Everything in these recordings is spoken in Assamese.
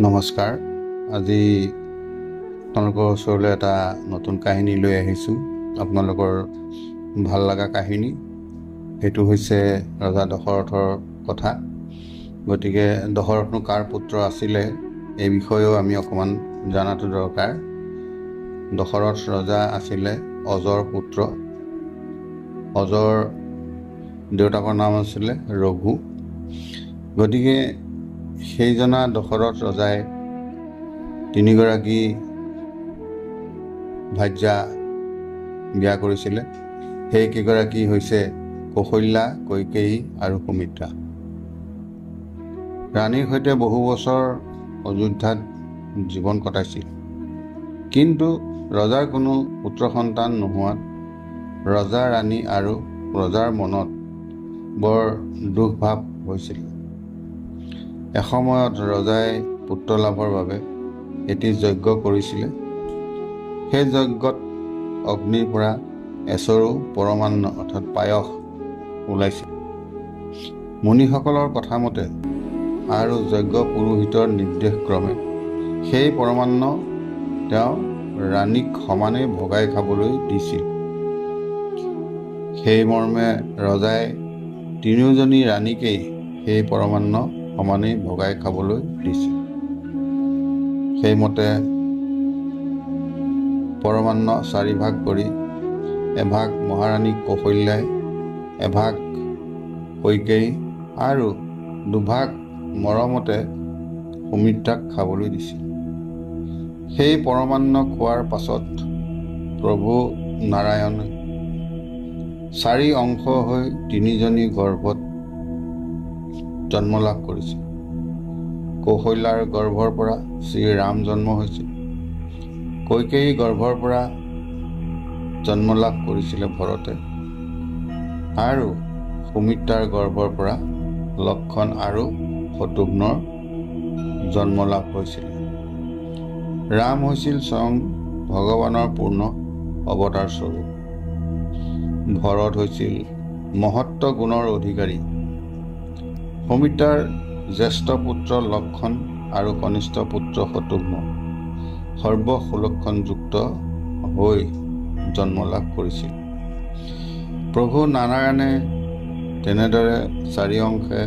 নমস্কাৰ। আজি আপোনালোকৰ ওচৰলৈ এটা নতুন কাহিনী লৈ আহিছোঁ। আপোনালোকৰ ভাল লগা কাহিনী। সেইটো হৈছে ৰজা দশৰথৰ কথা। গতিকে দশৰথনো কাৰ পুত্ৰ আছিলে এই বিষয়েও আমি অকণমান জনাটো দৰকাৰ। দশৰথ ৰজা আছিলে অজৰ পুত্ৰ। অজৰ দেউতাকৰ নাম আছিলে ৰঘু। গতিকে সেইজনা দশৰথ ৰজাই তিনিগৰাকী ভাৰ্যা বিয়া কৰিছিলে। সেইকেইগৰাকী হৈছে কৌশল্যা, কৈকেয়ী আৰু সুমিত্ৰা। ৰাণীৰ সৈতে বহু বছৰ অযোধ্যাত জীৱন কটাইছিল। কিন্তু ৰজাৰ কোনো পুত্ৰ সন্তান নোহোৱাত ৰজা, ৰাণী আৰু ৰজাৰ মনত বৰ দুখ ভাৱ হৈছিল। এসময়ত ৰজাই পুত্ৰ লাভৰ বাবে এটি যজ্ঞ কৰিছিলে। সেই যজ্ঞত অগ্নিৰ পৰা এচৰু পৰমান্ন অৰ্থাৎ পায়স ওলাইছিল। মুনিসকলৰ কথা মতে আৰু যজ্ঞ পুৰোহিতৰ নিৰ্দেশক্ৰমে সেই পৰমান্ন তেওঁ ৰাণীক সমানে ভগাই খাবলৈ দিছিল। সেই মৰ্মে ৰজাই তিনিওজনী ৰাণীকেই সেই পৰমান্ন সমানেই ভগাই খাবলৈ দিছিল। সেইমতে পৰমান্ন 4 ভাগ কৰি এভাগ মহাৰাণী কৌশল্যাই, এভাগ কৈকেয়ী আৰু দুভাগ মৰমতে সুমিত্ৰাক খাবলৈ দিছিল। সেই পৰমান্ন খোৱাৰ পাছত প্ৰভু নাৰায়ণে 4 অংশ হৈ 3জনী গৰ্ভত জন্ম লাভ কৰিছিল। কৌশল্যাৰ গৰ্ভৰ পৰা শ্ৰীৰাম জন্ম হৈছিল। কৈকেয়ী গৰ্ভৰ পৰা জন্ম লাভ কৰিছিলে ভৰতে আৰু সুমিত্ৰাৰ গৰ্ভৰ পৰা লক্ষণ আৰু শত্ৰুঘ্নৰ জন্ম লাভ হৈছিল। ৰাম হৈছিল স্বয়ং ভগৱানৰ পূৰ্ণ অৱতাৰ স্বৰূপ। ভৰত হৈছিল মহত্ব গুণৰ অধিকাৰী। সুমিত্ৰাৰ জ্যেষ্ঠ পুত্ৰ লক্ষণ আৰু কনিষ্ঠ পুত্ৰ শত্ৰুঘ্ন সৰ্বসুলক্ষণযুক্ত হৈ জন্ম লাভ কৰিছিল। প্ৰভু নাৰায়ণে তেনেদৰে 4 অংশে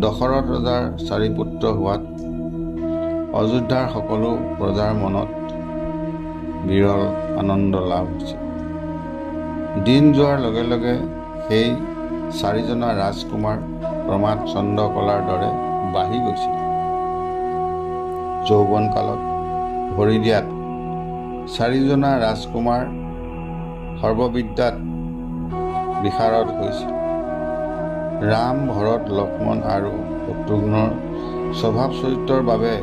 দশৰথ ৰজাৰ 4 পুত্ৰ হোৱাত অযোধ্যাৰ সকলো প্ৰজাৰ মনত বিৰল আনন্দ লাভ হৈছিল। দিন যোৱাৰ লগে লগে সেই 4জনা ৰাজকুমাৰ প্ৰমাদ চন্দ্ৰকলাৰ দৰে বাঢ়ি গৈছিল। যৌৱন কালত ভৰি দিয়াত 4জনা ৰাজকুমাৰ সৰ্ববিদ্যাত বিশাৰদ হৈছিল। ৰাম, ভৰত, লক্ষ্মণ আৰু শত্ৰুঘ্নৰ স্বভাৱ চৰিত্ৰৰ বাবে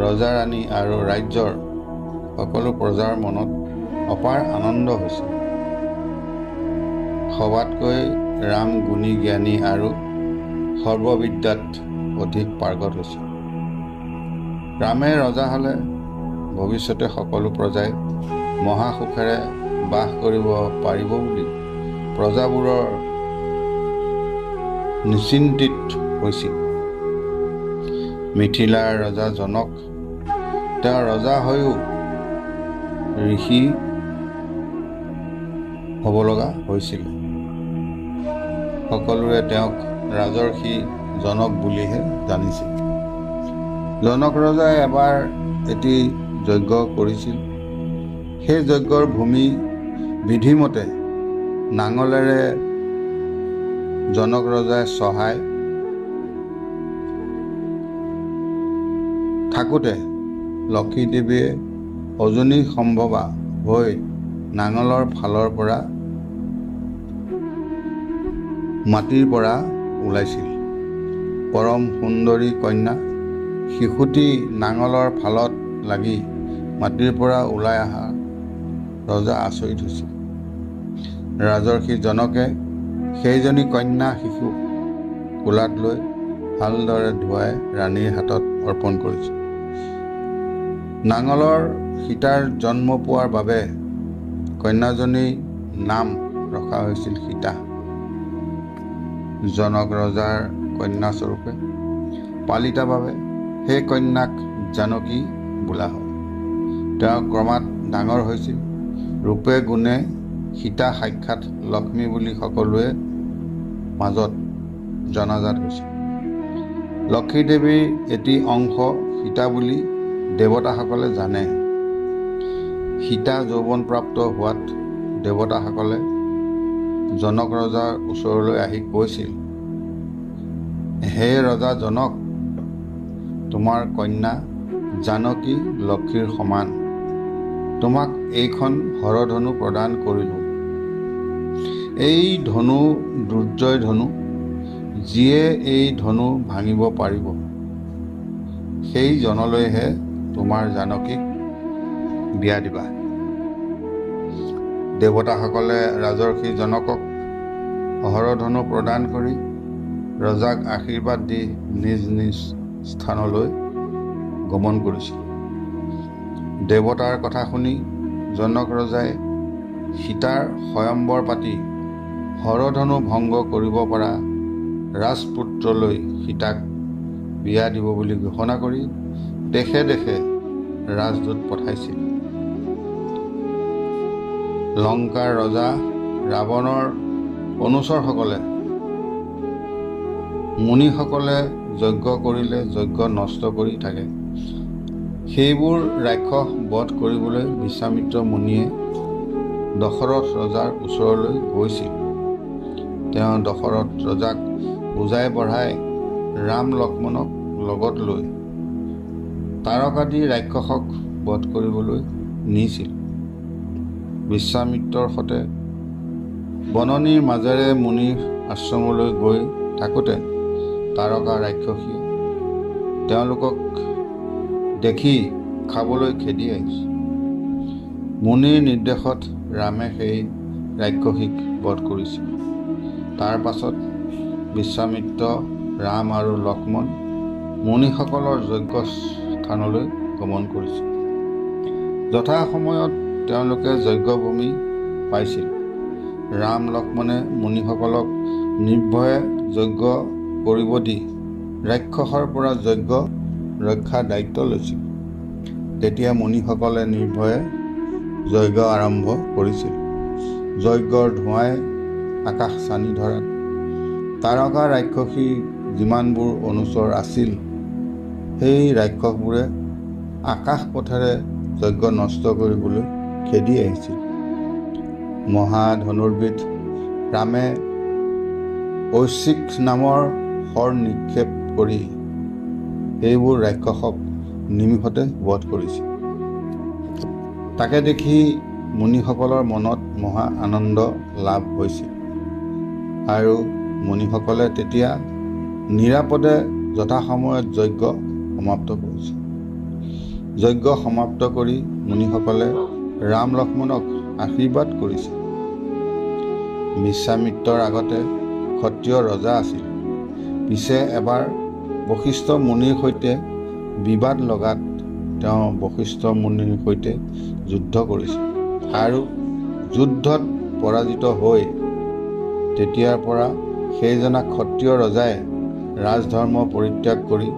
ৰজা, ৰাণী আৰু ৰাজ্যৰ সকলো প্ৰজাৰ মনত অপাৰ আনন্দ হৈছিল। সবাতকৈ ৰাম গুণী, জ্ঞানী আৰু সৰ্ববিদ্যাত অধিক পাৰ্গত হৈছিল। ৰামে ৰজা হ'লে ভৱিষ্যতে সকলো প্ৰজাই মহাসুখেৰে বাস কৰিব পাৰিব বুলি প্ৰজাবোৰৰ নিশ্চিন্তিত হৈছিল। মিথিলাৰ ৰজা জনক তেওঁ ৰজা হৈও ঋষি হ'ব লগা হৈছিল। সকলোৱে তেওঁক ৰাজৰ্ষি জনক বুলিহে জানিছিল। জনক ৰজাই এবাৰ এটি যজ্ঞ কৰিছিল। সেই যজ্ঞৰ ভূমি বিধিমতে নাঙলেৰে জনক ৰজাই চহাই থাকোঁতে লক্ষী দেৱীয়ে অজনী সম্ভৱা হৈ নাঙলৰ ফালৰ পৰা মাটিৰ পৰা ওলাইছিল। পৰম সুন্দৰী কন্যা শিশুটি নাঙলৰ ফালত লাগি মাটিৰ পৰা ওলাই অহা ৰজা আচৰিত হৈছিল। ৰাজৰ্ষি জনকে সেইজনী কন্যা শিশুক কোলাত লৈ ভালদৰে ধুৱাই ৰাণীৰ হাতত অৰ্পণ কৰিছিল। নাঙলৰ সীতাৰ জন্ম পোৱাৰ বাবে কন্যাজনীৰ নাম ৰখা হৈছিল সীতা। জনক ৰজাৰ কন্যাস্বৰূপে পালিতাভাৱে সেই কন্যাক জানকী বোলা হয়। তেওঁ ক্ৰমাৎ ডাঙৰ হৈছিল। ৰূপে গুণে সীতা সাক্ষাৎ লক্ষ্মী বুলি সকলোৱে মাজত জনাজাত হৈছিল। লক্ষ্মী দেৱীৰ এটি অংশ সীতা বুলি দেৱতাসকলে জানে। সীতা যৌৱনপ্ৰাপ্ত হোৱাত দেৱতাসকলে জনক ৰজাৰ ওচৰলৈ আহি কৈছিল, হে ৰজা জনক, তোমাৰ কন্যা জানকী লক্ষ্মীৰ সমান। তোমাক এইখন হৰধনু প্ৰদান কৰিলোঁ। এই ধনু দুৰ্জয় ধনু। যিয়ে এই ধনু ভাঙিব পাৰিব, সেই জনলৈহে তোমাৰ জানকীক বিয়া দিবা। দেৱতাসকলে ৰাজৰ্ষি জনকক হৰধনু প্ৰদান কৰি ৰজাক আশীৰ্বাদ দি নিজ নিজ স্থানলৈ গমন কৰিছিল। দেৱতাৰ কথা শুনি জনক ৰজাই সীতাৰ স্বয়ম্বৰ পাতি হৰধনু ভংগ কৰিব পৰা ৰাজপুত্ৰলৈ সীতাক বিয়া দিব বুলি ঘোষণা কৰি দেশে দেশে ৰাজদূত পঠাইছিল। লংকাৰ ৰজা ৰাৱণৰ অনুচৰসকলে মুনিসকলে যজ্ঞ কৰিলে যজ্ঞ নষ্ট কৰি থাকে। সেইবোৰ ৰাক্ষস বধ কৰিবলৈ বিশ্বামিত্ৰ মুনিয়ে দশৰথ ৰজাৰ ওচৰলৈ গৈছিল। তেওঁ দশৰথ ৰজাক বুজাই বঢ়াই ৰাম লক্ষ্মণক লগত লৈ তাৰকাদি ৰাক্ষসক বধ কৰিবলৈ নিছিল। বিশ্বামিত্ৰৰ সতে বননিৰ মাজেৰে মুনিৰ আশ্ৰমলৈ গৈ থাকোঁতে তাৰকা ৰাক্ষসীয়ে তেওঁলোকক দেখি খাবলৈ খেদি আহিছে। মুনিৰ নিৰ্দেশত ৰামে সেই ৰাক্ষসীক বধ কৰিছিল। তাৰ পাছত বিশ্বামিত্ৰ, ৰাম আৰু লক্ষ্মণ মুনিসকলৰ যজ্ঞ স্থানলৈ গমন কৰিছিল। যথা সময়ত তেওঁলোকে যজ্ঞভূমি পাইছিল। ৰাম লক্ষ্মণে মুনিসকলক নিৰ্ভয়ে যজ্ঞ কৰিব দি ৰাক্ষসৰ পৰা যজ্ঞ ৰক্ষাৰ দায়িত্ব লৈছিল। তেতিয়া মুনিসকলে নিৰ্ভয়ে যজ্ঞ আৰম্ভ কৰিছিল। যজ্ঞৰ ধোঁৱাই আকাশ চানি ধৰাত তাৰকা ৰাক্ষসীৰ যিমানবোৰ অনুচৰ আছিল, সেই ৰাক্ষসবোৰে আকাশ পথেৰে যজ্ঞ নষ্ট কৰিবলৈ খেদি আহিছিল। মহাধনুৰ্বিদ ৰামে ঐশিক নামৰ শৰ নিক্ষেপ কৰি সেইবোৰ ৰাক্ষসক নিমিষতে বধ কৰিছিল। তাকে দেখি মুনিসকলৰ মনত মহা আনন্দ লাভ হৈছিল আৰু মুনিসকলে তেতিয়া নিৰাপদে যথাসময়ত যজ্ঞ সমাপ্ত কৰিছিল। যজ্ঞ সমাপ্ত কৰি মুনিসকলে ৰাম লক্ষ্মণক আশীৰ্বাদ কৰিছিল। বিশ্বামিত্ৰৰ আগতে ক্ষত্ৰিয় ৰজা আছিল। পিছে এবাৰ বশিষ্ঠ মুনিৰ সৈতে বিবাদ লগাত তেওঁ বশিষ্ঠ মুনিৰ সৈতে যুদ্ধ কৰিছিল আৰু যুদ্ধত পৰাজিত হৈ তেতিয়াৰ পৰা সেইজনা ক্ষত্ৰিয় ৰজাই ৰাজধৰ্ম পৰিত্যাগ কৰি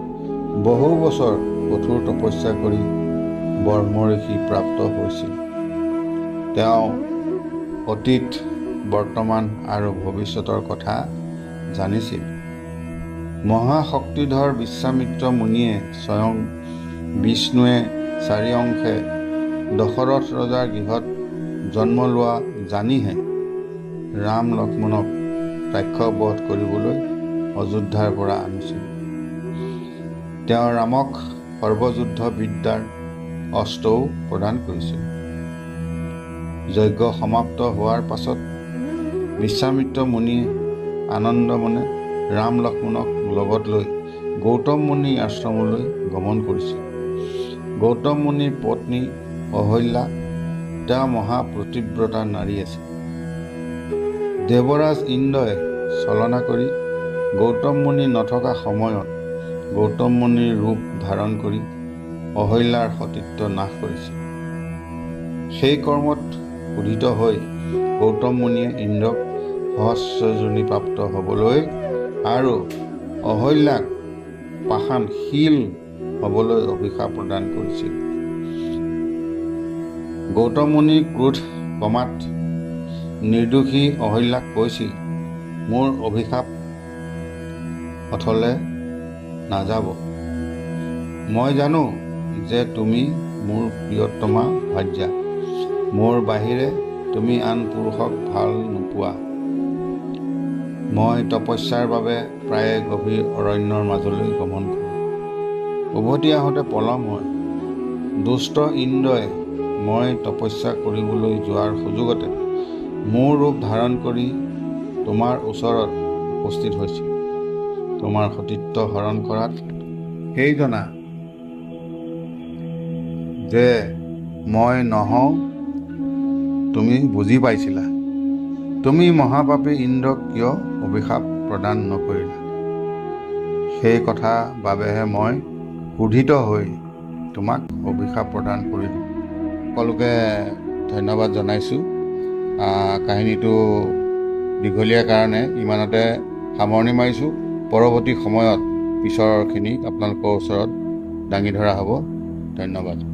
বহু বছৰ কঠোৰ তপস্যা কৰি ব্ৰহ্মঋষি প্ৰাপ্ত হৈছিল। তেওঁ অতীত, বৰ্তমান আৰু ভৱিষ্যতৰ কথা জানিছিল। মহাশক্তিধৰ বিশ্বামিত্ৰ মুনিয়ে স্বয়ং বিষ্ণুৱে 4 অংশে দশৰথ ৰজাৰ গৃহত জন্ম লোৱা জানিহে ৰাম লক্ষ্মণক ৰাক্ষস বধ কৰিবলৈ অযোধ্যাৰ পৰা আনিছিল। তেওঁ ৰামক সৰ্বযুদ্ধ বিদ্যাৰ অস্ত্ৰও প্ৰদান কৰিছিল। যজ্ঞ সমাপ্ত হোৱাৰ পাছত বিশ্বামিত্ৰ মুনিয়ে আনন্দ মনে ৰাম লক্ষ্মণক লগত লৈ গৌতম মুনিৰ আশ্ৰমলৈ গমন কৰিছিল। গৌতম মুনিৰ পত্নী অহল্যা তেওঁ মহাপ্ৰতিব্ৰতা নাৰী আছিল। দেৱৰাজ ইন্দ্ৰই ছলনা কৰি গৌতম মুনি নথকা সময়ত গৌতম মুনিৰ ৰূপ ধাৰণ কৰি অহল্যাৰ সতীত্ব নাশ কৰিছিল। সেই কৰ্মত ক্ৰোধিত হৈ গৌতম মুনিয়ে ইন্দ্ৰক সহস্ৰজনীপ্ৰাপ্ত হ'বলৈ আৰু অহল্যাক পাষাণ শিল হ'বলৈ অভিশাপ প্ৰদান কৰিছিল। গৌতম মুনিৰ ক্ৰোধ কমাত নিৰ্দোষী অহল্যাক কৈছিল, মোৰ অভিশাপ অথলে নাযাব। মই জানো যে তুমি মোৰ প্ৰিয়তমা ভাৰ্যা। মোৰ বাহিৰে তুমি আন পুৰুষক ভাল নোপোৱা। মই তপস্যাৰ বাবে প্ৰায়ে গভীৰ অৰণ্যৰ মাজলৈ গমন কৰোঁ। উভতি আহোঁতে পলম হয়। দুষ্ট ইন্দ্ৰই মই তপস্যা কৰিবলৈ যোৱাৰ সুযোগতে মোৰ ৰূপ ধাৰণ কৰি তোমাৰ ওচৰত উপস্থিত হৈছিল। তোমাৰ সতীত্ব হৰণ কৰাত সেই জনা যে মই নহওঁ তুমি বুজি পাইছিলা। তুমি মহাপাপী ইন্দ্ৰক কিয় অভিশাপ প্ৰদান নকৰিলা? সেই কথা বাবেহে মই ক্ৰোধিত হৈ তোমাক অভিশাপ প্ৰদান কৰিলোঁ। সকলোকে ধন্যবাদ জনাইছোঁ। কাহিনীটো দীঘলীয়া কাৰণে ইমানতে সামৰণি মাৰিছোঁ। পৰৱৰ্তী সময়ত পিছৰখিনি আপোনালোকৰ ওচৰত দাঙি ধৰা হ'ব। ধন্যবাদ।